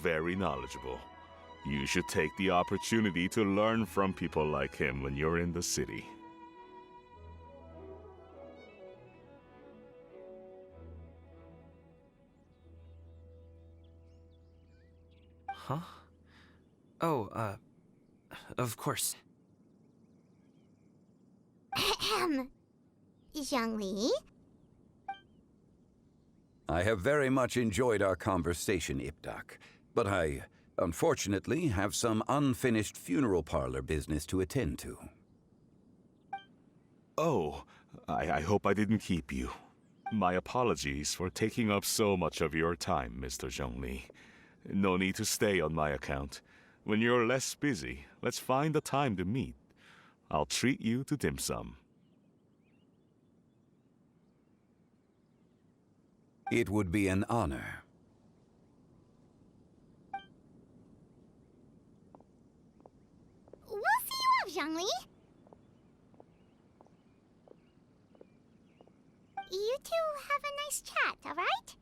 very knowledgeable. You should take the opportunity to learn from people like him when you're in the city. Huh? Oh, of course. Zhongli? I have very much enjoyed our conversation, Ipdak, but I, unfortunately, have some unfinished funeral parlor business to attend to. Oh, I hope I didn't keep you. My apologies for taking up so much of your time, Mr. Zhongli. No need to stay on my account. When you're less busy, let's find a time to meet. I'll treat you to dim sum. It would be an honor. We'll see you off, Zhongli. You two have a nice chat, all right?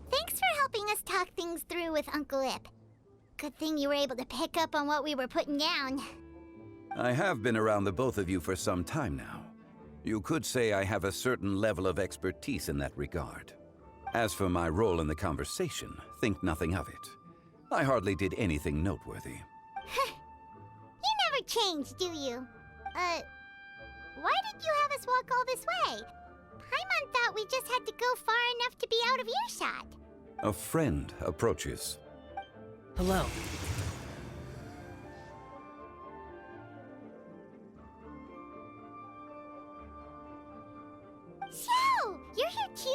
Thanks for helping us talk things through with Uncle Ip. Good thing you were able to pick up on what we were putting down. I have been around the both of you for some time now. You could say I have a certain level of expertise in that regard. As for my role in the conversation, think nothing of it. I hardly did anything noteworthy. You never change, do you? Why did you have us walk all this way? Paimon thought we just had to go far enough to be out of earshot. A friend approaches. Hello. So, you're here too?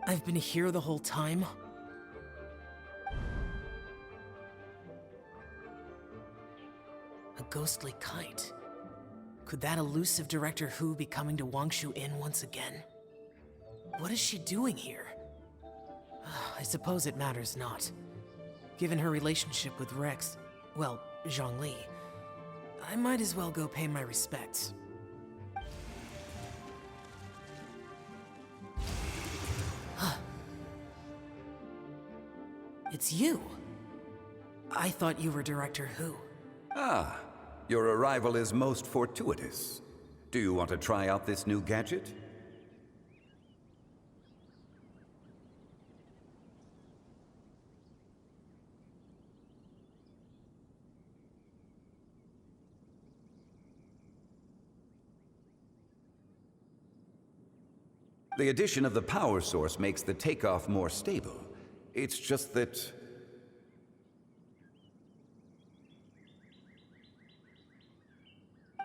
I've been here the whole time? A ghostly kite. Could that elusive Director Hu be coming to Wangshu Inn once again? What is she doing here? I suppose it matters not. Given her relationship with Rex, well, Zhongli, I might as well go pay my respects. It's you. I thought you were Director Hu. Ah, your arrival is most fortuitous. Do you want to try out this new gadget? The addition of the power source makes the takeoff more stable. It's just that...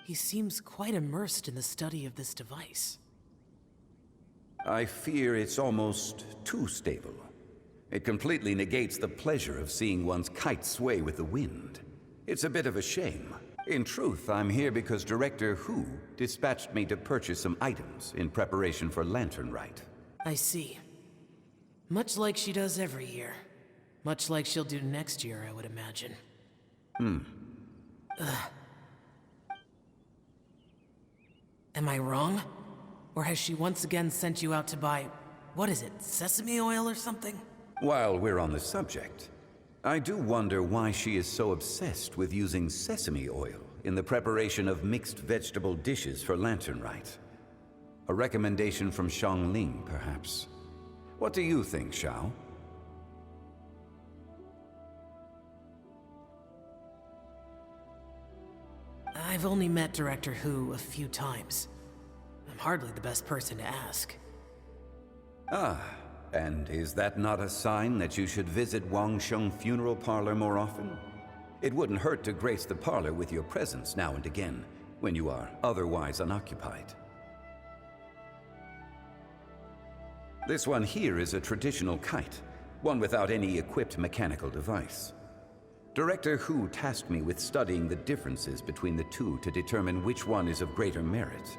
He seems quite immersed in the study of this device. I fear it's almost too stable. It completely negates the pleasure of seeing one's kite sway with the wind. It's a bit of a shame. In truth, I'm here because Director Hu dispatched me to purchase some items in preparation for Lantern Rite. I see. Much like she does every year. Much like she'll do next year, I would imagine. Am I wrong? Or has she once again sent you out to buy, what is it, sesame oil or something? While we're on the subject, I do wonder why she is so obsessed with using sesame oil in the preparation of mixed vegetable dishes for Lantern Rite. A recommendation from Xiangling, perhaps. What do you think, Xiao? I've only met Director Hu a few times. I'm hardly the best person to ask. Ah, and is that not a sign that you should visit Wangsheng Funeral Parlor more often? It wouldn't hurt to grace the parlor with your presence now and again, when you are otherwise unoccupied. This one here is a traditional kite, one without any equipped mechanical device. Director Hu tasked me with studying the differences between the two to determine which one is of greater merit.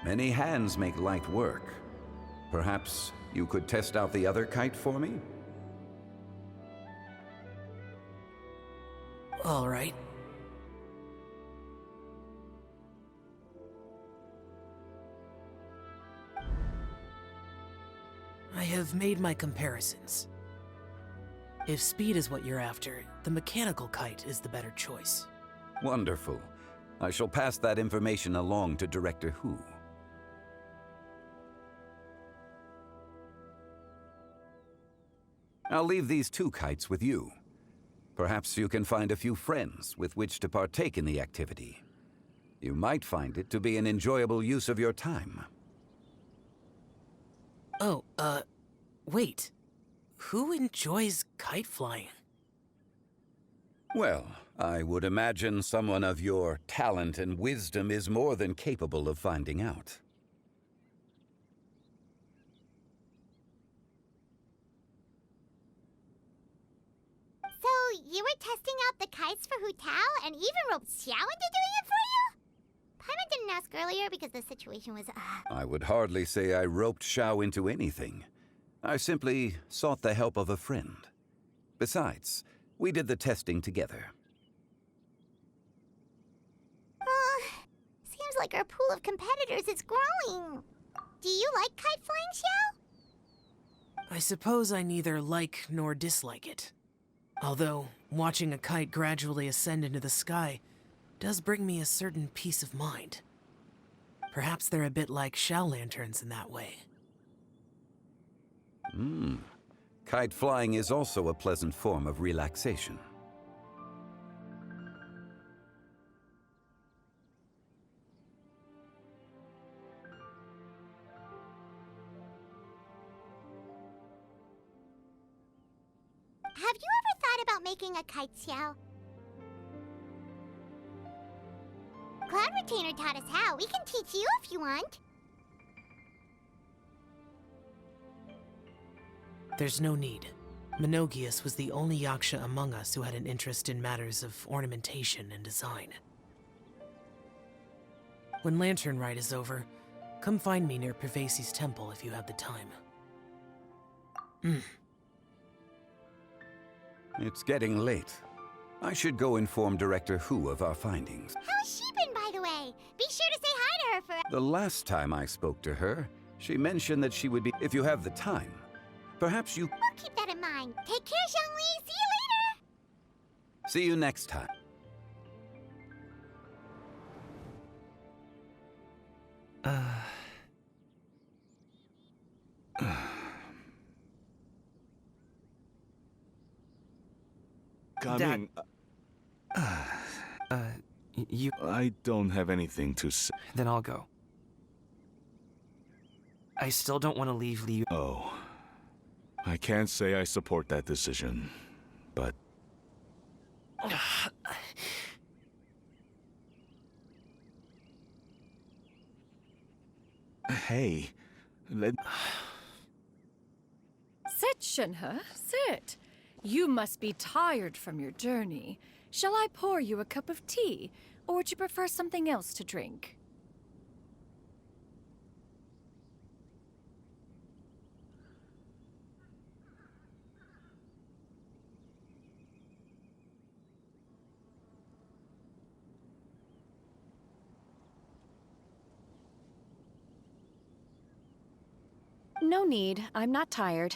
Many hands make light work. Perhaps you could test out the other kite for me? All right. I have made my comparisons. If speed is what you're after, the mechanical kite is the better choice. Wonderful. I shall pass that information along to Director Hu. I'll leave these 2 kites with you. Perhaps you can find a few friends with which to partake in the activity. You might find it to be an enjoyable use of your time. Oh, wait. Who enjoys kite flying? Well, I would imagine someone of your talent and wisdom is more than capable of finding out. So, you were testing out the kites for Hu Tao and even roped Xiao into doing it for you? Paimon didn't ask earlier because the situation was, I would hardly say I roped Xiao into anything. I simply sought the help of a friend. Besides, we did the testing together. Seems like our pool of competitors is growing. Do you like kite flying, Xiao? I suppose I neither like nor dislike it. Although, watching a kite gradually ascend into the sky does bring me a certain peace of mind. Perhaps they're a bit like Shao lanterns in that way. Kite flying is also a pleasant form of relaxation. Have you ever thought about making a kite, Xiao? Cloud Retainer taught us how. We can teach you if you want. There's no need. Menogias was the only Yaksha among us who had an interest in matters of ornamentation and design. When Lantern Rite is over, come find me near Pervasi's temple if you have the time. It's getting late. I should go inform Director Hu of our findings. How's she been, by the way? Be sure to say hi to her for... The last time I spoke to her, she mentioned that she would be... If you have the time, perhaps you... We'll keep that in mind. Take care, Zhongli. See you later. See you next time. Coming. You... I don't have anything to say. Then I'll go. I still don't want to leave Liu. Oh. I can't say I support that decision, but... Hey, Sit, Shenhe, sit. You must be tired from your journey. Shall I pour you a cup of tea, or would you prefer something else to drink? No need. I'm not tired.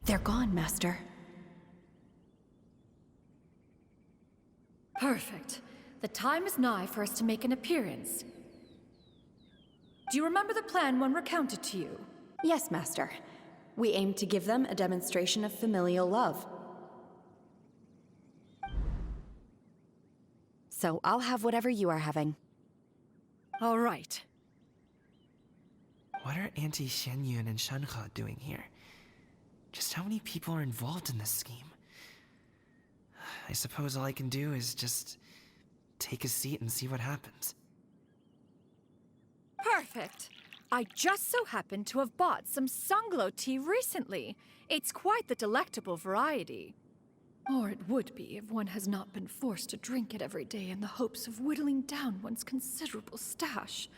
They're gone, Master. Perfect. The time is nigh for us to make an appearance. Do you remember the plan when recounted to you? Yes, Master. We aim to give them a demonstration of familial love. So I'll have whatever you are having. All right. What are Auntie Xianyun and Shenhe doing here? Just how many people are involved in this scheme? I suppose all I can do is just take a seat and see what happens. Perfect. I just so happen to have bought some Sunglow tea recently. It's quite the delectable variety. Or it would be if one has not been forced to drink it every day in the hopes of whittling down one's considerable stash.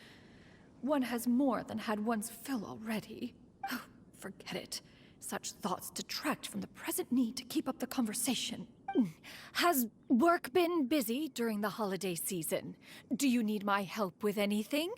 One has more than had one's fill already. Oh, forget it. Such thoughts detract from the present need to keep up the conversation. Has work been busy during the holiday season? Do you need my help with anything?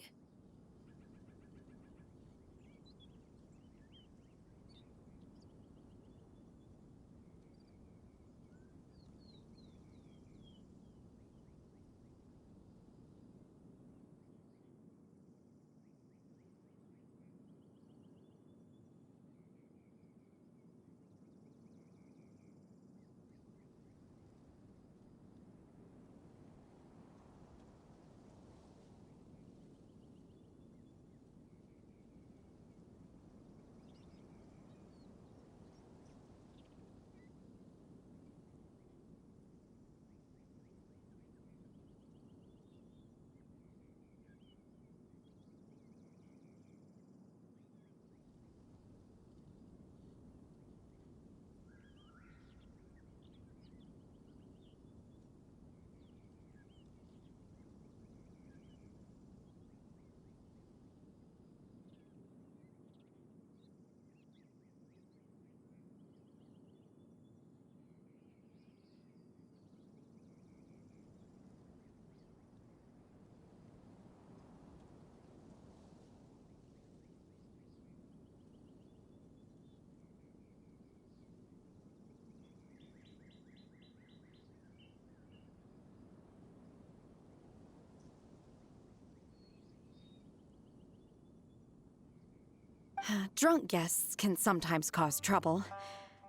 Drunk guests can sometimes cause trouble,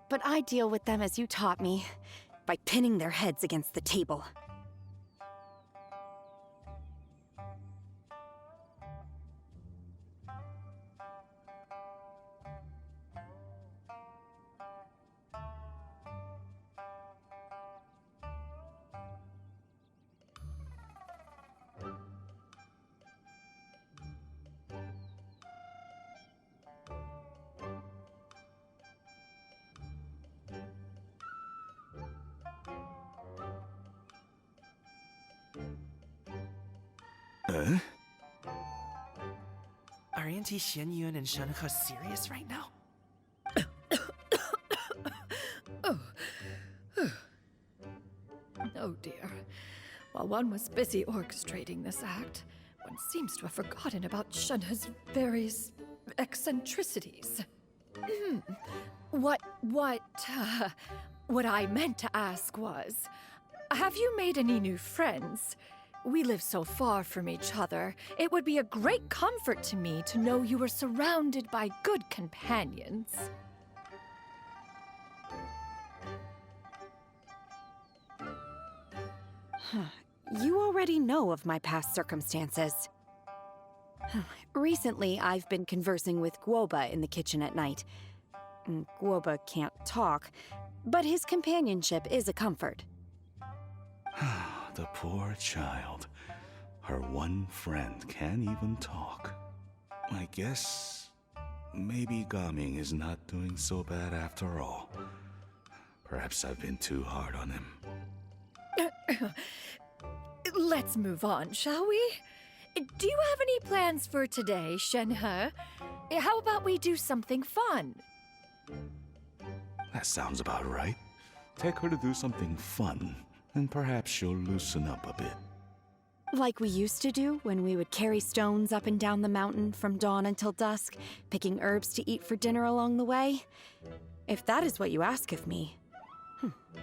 but I deal with them as you taught me, by pinning their heads against the table. Are Auntie Xianyun and Shenhe serious right now? Oh dear. While one was busy orchestrating this act, one seems to have forgotten about Shenhe's various eccentricities. What I meant to ask was, have you made any new friends? We live so far from each other. It would be a great comfort to me to know you were surrounded by good companions. You already know of my past circumstances. Recently, I've been conversing with Guoba in the kitchen at night. Guoba can't talk, but his companionship is a comfort. The poor child. Her one friend can't even talk. I guess maybe Gaming is not doing so bad after all. Perhaps I've been too hard on him. Let's move on, shall we? Do you have any plans for today, Shenhe? How about we do something fun? That sounds about right. Take her to do something fun, and perhaps she'll loosen up a bit. Like we used to do when we would carry stones up and down the mountain from dawn until dusk, picking herbs to eat for dinner along the way. If that is what you ask of me,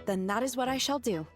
then that is what I shall do.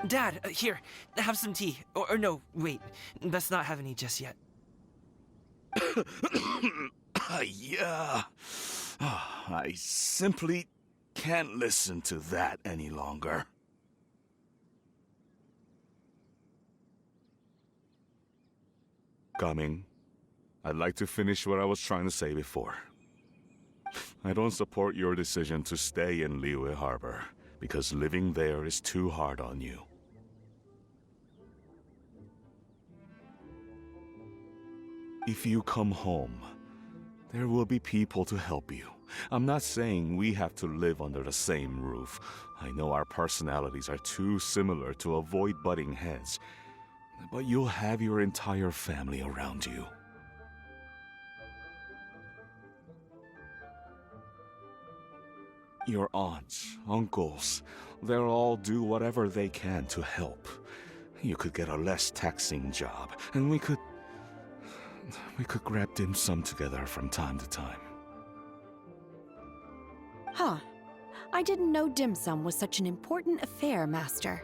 Dad, here, have some tea. Or no, wait, best not have any just yet. Yeah. I simply can't listen to that any longer. Coming. I'd like to finish what I was trying to say before. I don't support your decision to stay in Liyue Harbor, because living there is too hard on you. If you come home, there will be people to help you. I'm not saying we have to live under the same roof. I know our personalities are too similar to avoid butting heads. But you'll have your entire family around you. Your aunts, uncles, they'll all do whatever they can to help. You could get a less taxing job, and we could grab dim sum together from time to time. Huh. I didn't know dim sum was such an important affair, Master.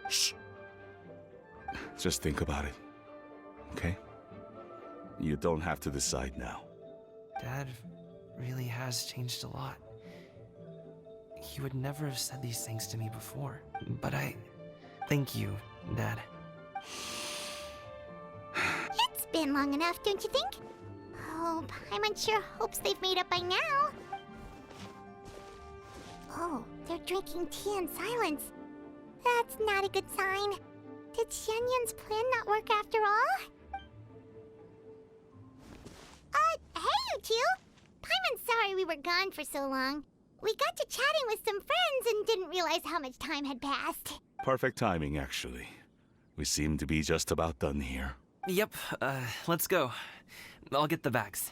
Shh. Just think about it, okay? You don't have to decide now. Dad really has changed a lot. He would never have said these things to me before. But thank you, Dad. It's been long enough, don't you think? Oh, Paimon sure hopes they've made up by now. Oh, they're drinking tea in silence. That's not a good sign. Did Xianyun's plan not work after all? Hey, you two! Paimon's sorry we were gone for so long. We got to chatting with some friends and didn't realize how much time had passed. Perfect timing, actually. We seem to be just about done here. Yep, let's go. I'll get the bags.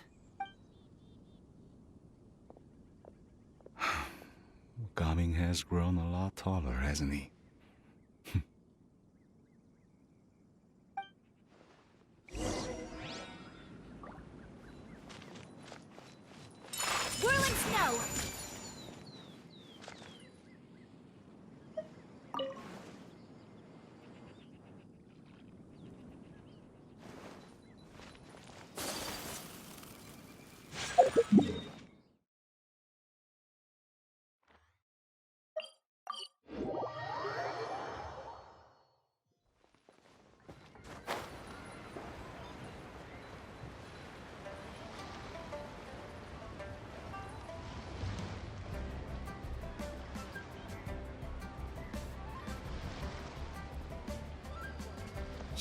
Gaming has grown a lot taller, hasn't he? Whirling snow!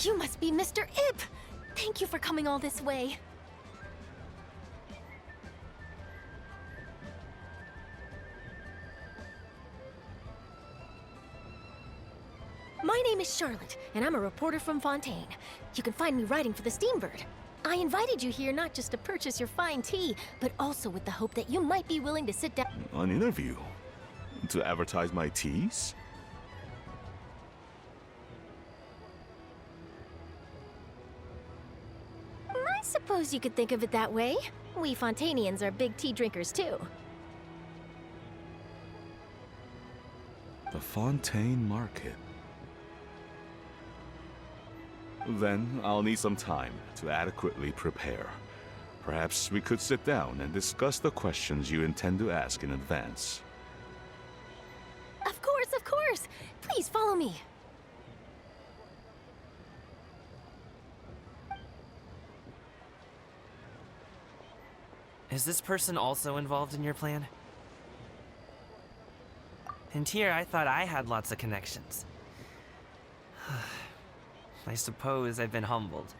You must be Mr. Ip! Thank you for coming all this way. My name is Charlotte, and I'm a reporter from Fontaine. You can find me writing for the Steambird. I invited you here not just to purchase your fine tea, but also with the hope that you might be willing to sit down. An interview? To advertise my teas? I suppose you could think of it that way. We Fontainians are big tea drinkers too. The Fontaine Market. Then I'll need some time to adequately prepare. Perhaps we could sit down and discuss the questions you intend to ask in advance. Of course, of course! Please follow me. Is this person also involved in your plan? And here I thought I had lots of connections. I suppose I've been humbled.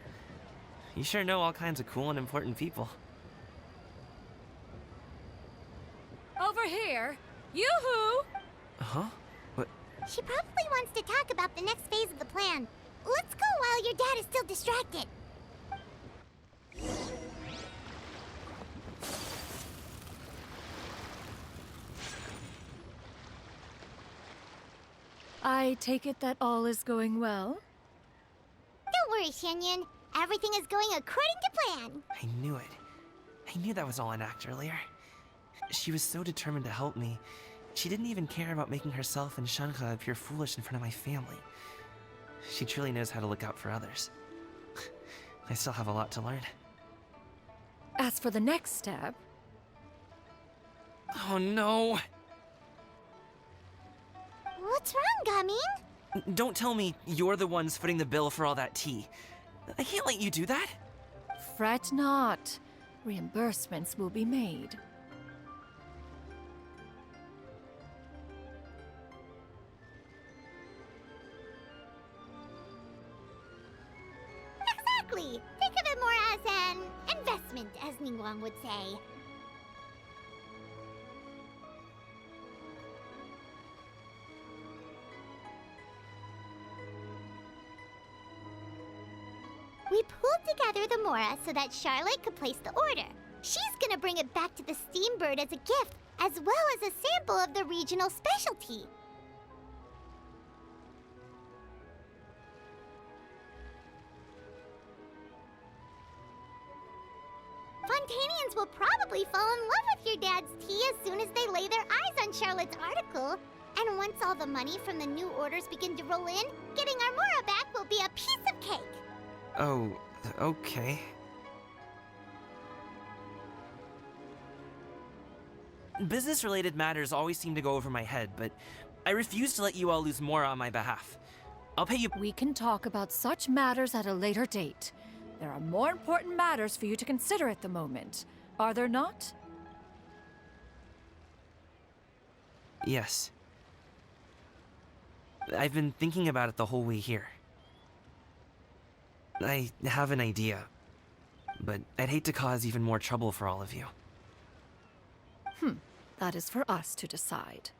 You sure know all kinds of cool and important people. Over here! Yoo-hoo! Huh? What? She probably wants to talk about the next phase of the plan. Let's go while your dad is still distracted. I take it that all is going well? Don't worry, Xianyun. Everything is going according to plan. I knew it. I knew that was all an act earlier. She was so determined to help me, She didn't even care about making herself and Shanha appear foolish in front of my family. She truly knows how to look out for others. I still have a lot to learn. As for the next step, Oh no! What's wrong, Gaming? Don't tell me you're the ones footing the bill for all that tea. I can't let you do that. fret not. Reimbursements will be made. Exactly. Think of it more as an investment, as Ningguang would say. We pulled together the Mora so that Charlotte could place the order. She's gonna bring it back to the Steambird as a gift, as well as a sample of the regional specialty. Fontanians will probably fall in love with your dad's tea as soon as they lay their eyes on Charlotte's article. And once all the money from the new orders begin to roll in, getting our Mora back will be a piece of cake. Oh, okay. Business-related matters always seem to go over my head, but I refuse to let you all lose more on my behalf. I'll pay you. We can talk about such matters at a later date. There are more important matters for you to consider at the moment, are there not? Yes. I've been thinking about it the whole way here. I have an idea, but I'd hate to cause even more trouble for all of you. That is for us to decide.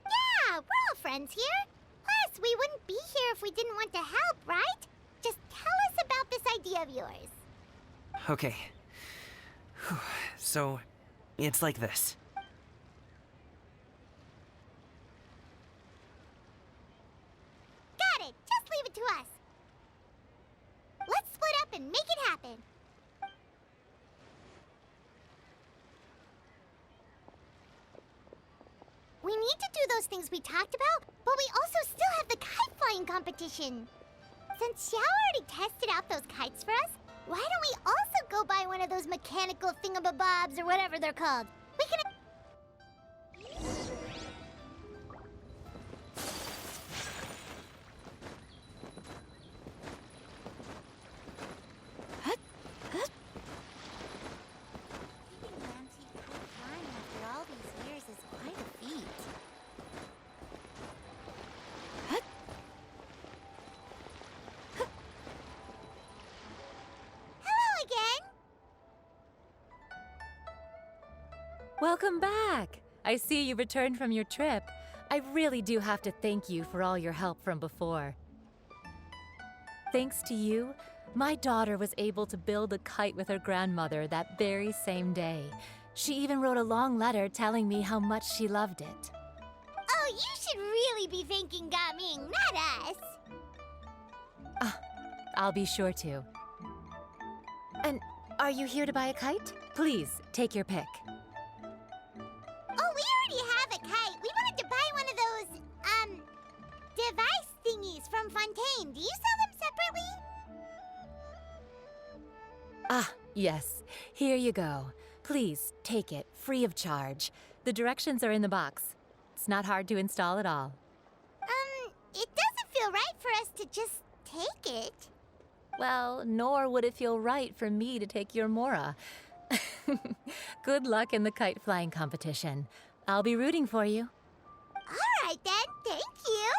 Yeah, we're all friends here. Plus, we wouldn't be here if we didn't want to help, right? Just tell us about this idea of yours. Okay. So, it's like this. Got it. Just leave it to us. Let's split up and make it happen. We need to do those things we talked about, but we also still have the kite flying competition. Since Xiao already tested out those kites for us, why don't we also go buy one of those mechanical thingamabobs or whatever they're called? We can... Keeping an antique kite flying after all these years is quite a feat. Hello again! Welcome back! I see you returned from your trip. I really do have to thank you for all your help from before. Thanks to you, my daughter was able to build a kite with her grandmother that very same day. She even wrote a long letter telling me how much she loved it. Oh, you should really be thanking Gaming, not us. I'll be sure to. And are you here to buy a kite? Please, take your pick. Oh, we already have a kite. We wanted to buy one of those, device thingies from Fontaine. Do you sell them separately? Ah, yes. Here you go. Please, take it, free of charge. The directions are in the box. It's not hard to install at all. It doesn't feel right for us to just take it. Well, nor would it feel right for me to take your Mora. Good luck in the kite flying competition. I'll be rooting for you. All right then, thank you.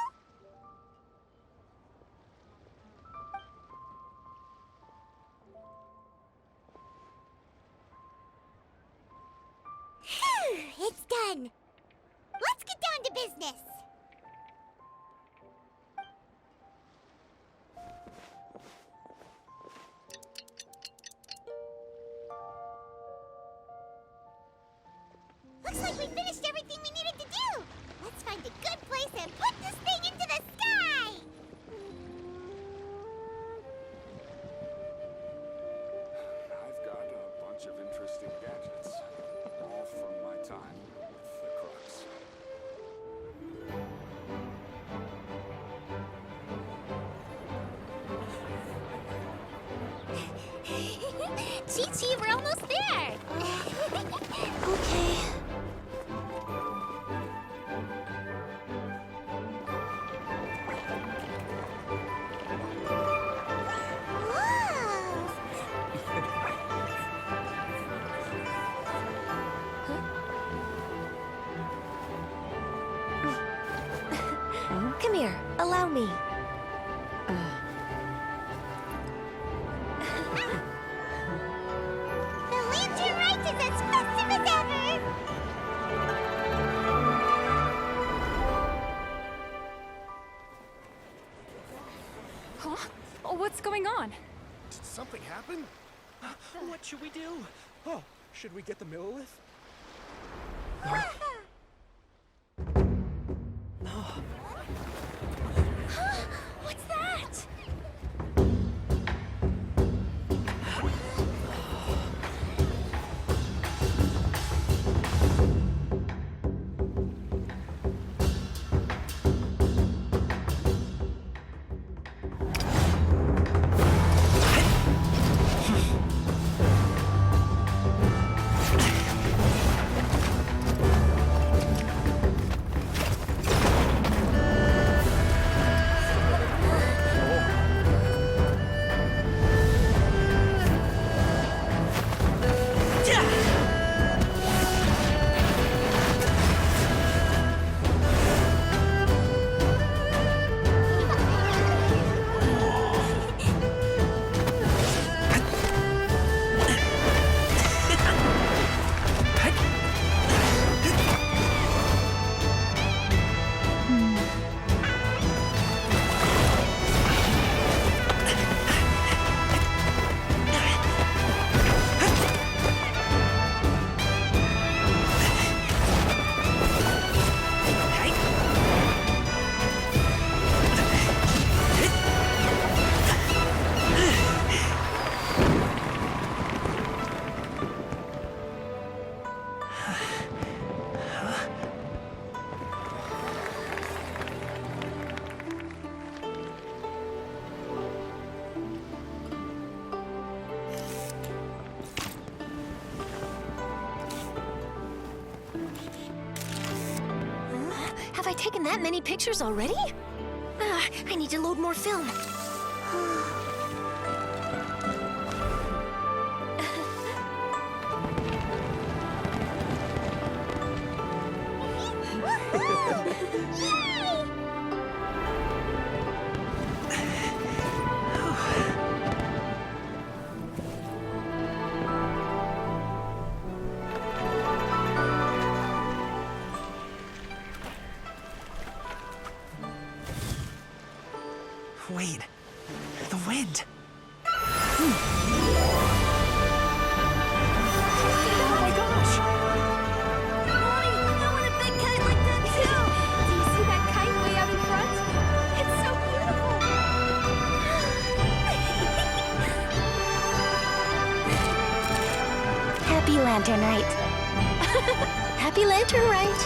Phew, it's done. Let's get down to business. Looks like we finished everything we needed to do. Let's find a good place and put this thing into the sky. I've got a bunch of interesting gadgets, all from my time with the Crux. Allow me. The lantern rite is as festive as ever! Huh? Oh, what's going on? Did something happen? What should we do? Oh, should we get the Millilith? What's that? Have I taken that many pictures already? I need to load more film. Wait. The wind. Oh my gosh! Mommy, I want a big kite like that too! Do you see that kite way out in front? It's so beautiful! Happy Lantern Rite. Happy Lantern Rite.